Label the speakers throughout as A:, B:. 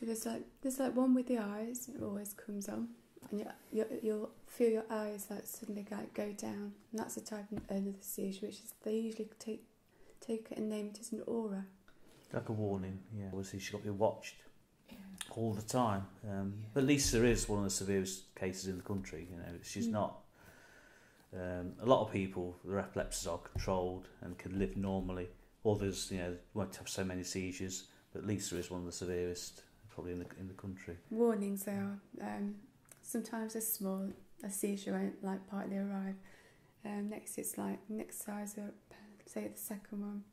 A: There's one with the eyes. It always comes on, and you'll feel your eyes like suddenly go down. And that's a type of another seizure, which is they usually take it and name it as an aura.
B: Like a warning, yeah. Obviously, she's got to be watched all the time. But Lisa is one of the severest cases in the country. You know, she's not. A lot of people, their epilepsies are controlled and can live normally. Others, you know, won't have so many seizures. But Lisa is one of the severest, probably in the country.
A: Warnings they are. Sometimes they're small. A seizure won't partly arrive. Next size up. Say the second one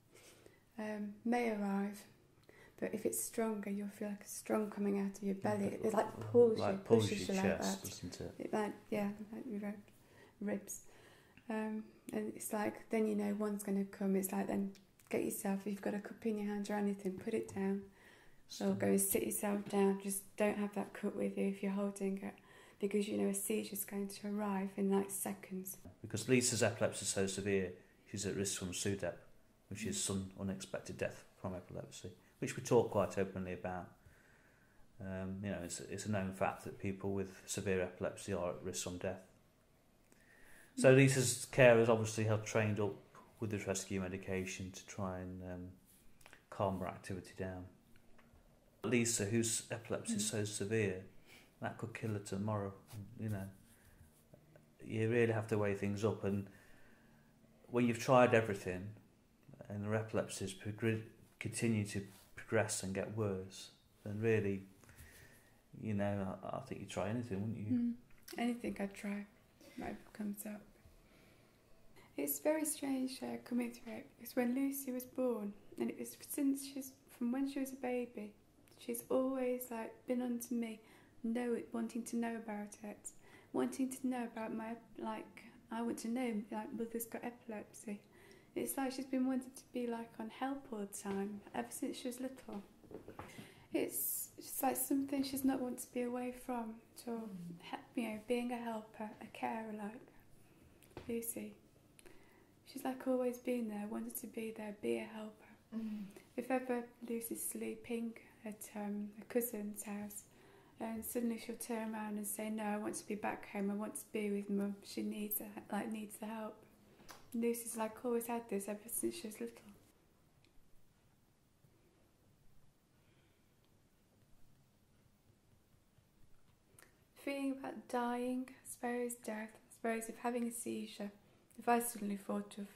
A: may arrive, but if it's stronger, you'll feel like a strong coming out of your belly. It pushes you
B: chest,
A: like that.
B: Doesn't it?
A: Like your ribs. And it's like then you know one's going to come. It's like then get yourself. If you've got a cup in your hand or anything, put it down. Or go and sit yourself down. Just don't have that cup with you if you're holding it, because you know a seizure's going to arrive in like seconds.
B: Because Lisa's epilepsy is so severe, she's at risk from SUDEP, which is sudden unexpected death from epilepsy, which we talk quite openly about. You know, it's a known fact that people with severe epilepsy are at risk from death. So Lisa's carers obviously have trained up with this rescue medication to try and calm her activity down. Lisa, whose epilepsy is so severe, that could kill her tomorrow. You know, you really have to weigh things up, and when you've tried everything and the epilepsies continue to progress and get worse, then really, you know, I think you'd try anything, wouldn't you?
A: Anything I'd try. Whatever comes up. It's very strange coming through it, because when Lucy was born, and it was from when she was a baby, she's always like been on to me, wanting to know about it, wanting to know about I want to know, like, mother's got epilepsy. It's like she's been wanting to be like on help all the time, ever since she was little. It's just like something she's not wanted to be away from, so, you know, being a helper, a carer like Lucy. She's like always been there, wanted to be there, be a helper. If ever Lucy's sleeping at her cousin's house, and suddenly she'll turn around and say, "No, I want to be back home. I want to be with Mum. She needs the help." Lucy's like always had this ever since she was little. Feeling about dying, I suppose, death, I suppose, if having a seizure, if I suddenly thought of,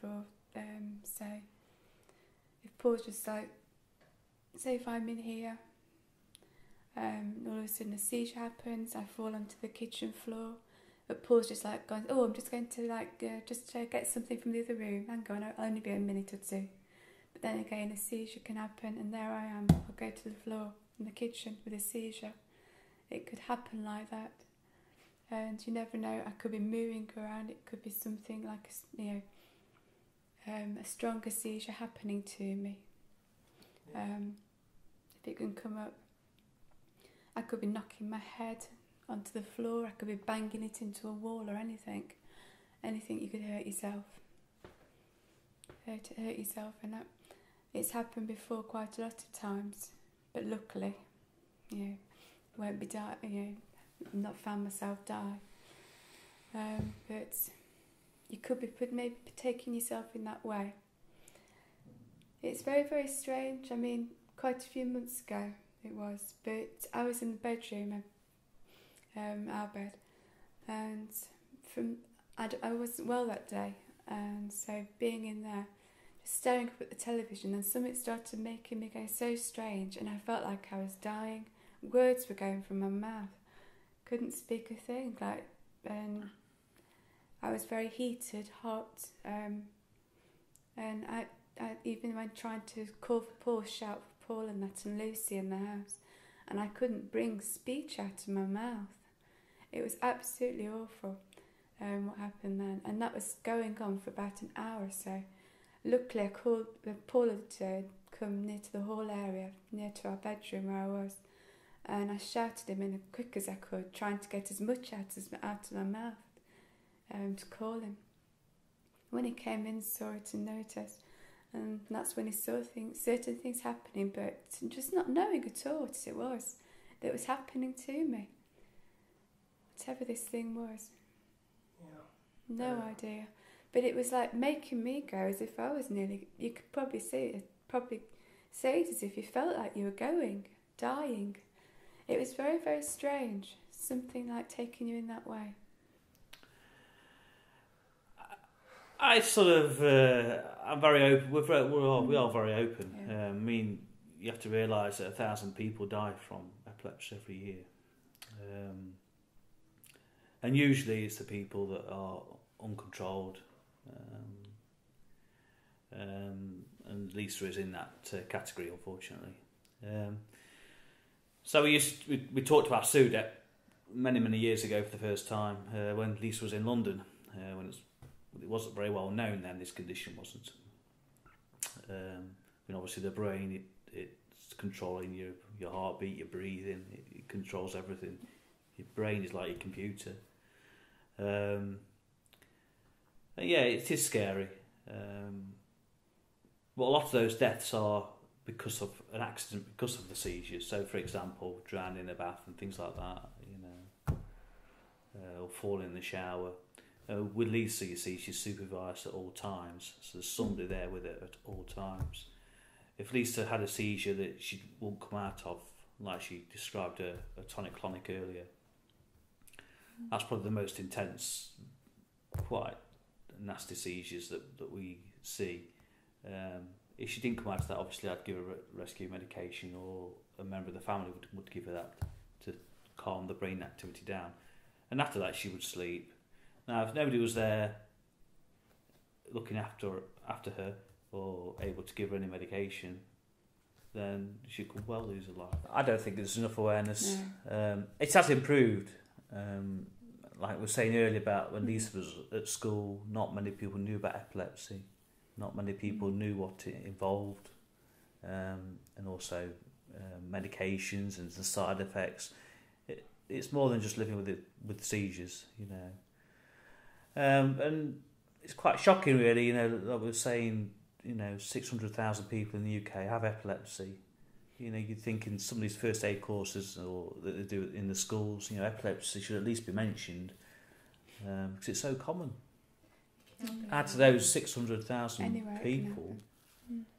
A: say, if Paul's just like, say if I'm in here, all of a sudden a seizure happens, I fall onto the kitchen floor, but Paul's just like going, "Oh, I'm just going to get something from the other room, hang on, I'll only be a minute or two." But then again a seizure can happen, and there I am, I'll go to the floor in the kitchen with a seizure. It could happen like that, and you never know. I could be moving around. It could be something like a stronger seizure happening to me. If it can come up, I could be knocking my head onto the floor. I could be banging it into a wall or anything. You could hurt yourself. Hurt yourself, and that it's happened before quite a lot of times. But luckily, won't be I've not found myself die. But you could be maybe taking yourself in that way. It's very, very strange. I mean, quite a few months ago it was, but I was in the bedroom, our bed, and I wasn't well that day, and so being in there, just staring up at the television, and something started making me go so strange, and I felt like I was dying. Words were going from my mouth. Couldn't speak a thing. And I was very heated, hot, and I even when trying to call for Paul, shout for Paul and that, and Lucy in the house, and I couldn't bring speech out of my mouth. It was absolutely awful. What happened then, and that was going on for about an hour or so. Luckily, I called Paul had come near to the hall area, near to our bedroom where I was. And I shouted him in as quick as I could, trying to get as much out of my mouth to call him. When he came in, saw it and noticed, and that's when he saw certain things happening, but just not knowing at all what it was. that was happening to me. Whatever this thing was. No idea. But it was like making me go as if I was nearly, you could probably say it as if you felt like you were dying. It was very, very strange. Something like taking you in that way.
B: I sort of, I'm very open. We are very open.
A: Yeah.
B: I mean, you have to realise that 1,000 people die from epilepsy every year. And usually it's the people that are uncontrolled. And Lisa is in that category, unfortunately. So we talked about SUDEP many years ago for the first time when Lisa was in London. When it wasn't very well known then, this condition wasn't. Obviously the brain, it's controlling your heartbeat, your breathing, it controls everything. Your brain is like your computer. Yeah, it is scary. But a lot of those deaths are because of an accident, because of the seizures. So, for example, drowning in a bath and things like that, or falling in the shower. With Lisa, you see, she's supervised at all times, so there's somebody there with her at all times. If Lisa had a seizure that she won't come out of, like she described a tonic-clonic earlier, that's probably the most intense, quite nasty seizures that we see. If she didn't come out of that, obviously I'd give her rescue medication, or a member of the family would give her that to calm the brain activity down. And after that, she would sleep. Now, if nobody was there looking after her or able to give her any medication, then she could well lose her life. I don't think there's enough awareness. No. It has improved. Like we were saying earlier about when Lisa was at school, not many people knew about epilepsy. Not many people knew what it involved, and also medications and the side effects. It's more than just living with seizures, and it's quite shocking, really. Like we were saying, 600,000 people in the UK have epilepsy. You'd think in some of these first aid courses or that they do in the schools, epilepsy should at least be mentioned because it's so common. Add to those 600,000 people,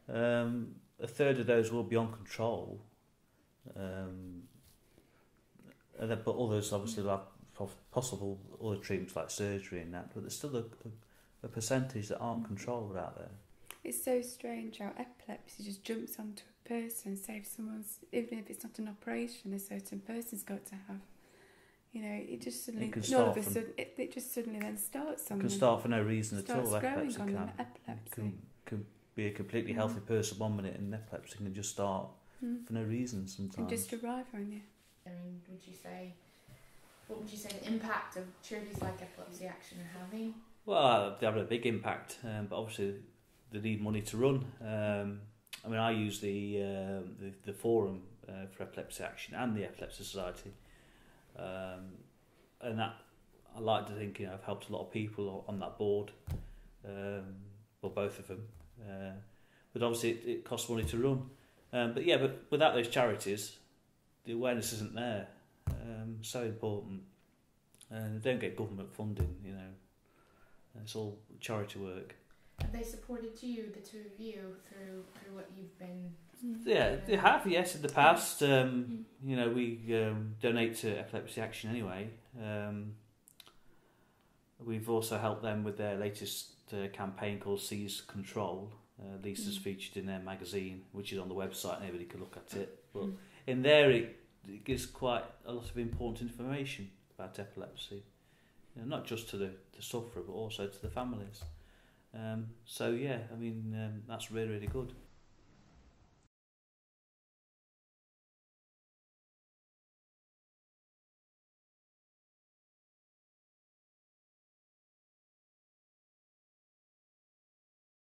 B: a third of those will be on control, but others obviously will have possible other treatments like surgery and that, but there's still a percentage that aren't controlled out there.
A: It's so strange how epilepsy just jumps onto a person, say if someone's, even if it's not an operation, a certain person's got to have. It just suddenly, all of a sudden, it just suddenly then starts on them.
B: It can start for no reason at all.
A: Epilepsy
B: can be a completely healthy person 1 minute, and epilepsy can just start for no reason sometimes.
A: And just arrive on you.
C: I mean, what would you say the impact of charities like Epilepsy Action are having?
B: Well, they have a big impact, but obviously they need money to run. I use the forum for Epilepsy Action and the Epilepsy Society. And that, I like to think, I've helped a lot of people on that board, well, both of them. But obviously it costs money to run. But without those charities, the awareness isn't there. So important. And they don't get government funding, It's all charity work.
C: Have they supported you, the two of you, through what you've been?
B: Yeah, they have. Yes, in the past, we donate to Epilepsy Action anyway. We've also helped them with their latest campaign called Seize Control. Lisa's featured in their magazine, which is on the website. Anybody can look at it. But in there, it gives quite a lot of important information about epilepsy, not just to the sufferer, but also to the families. That's really, really good.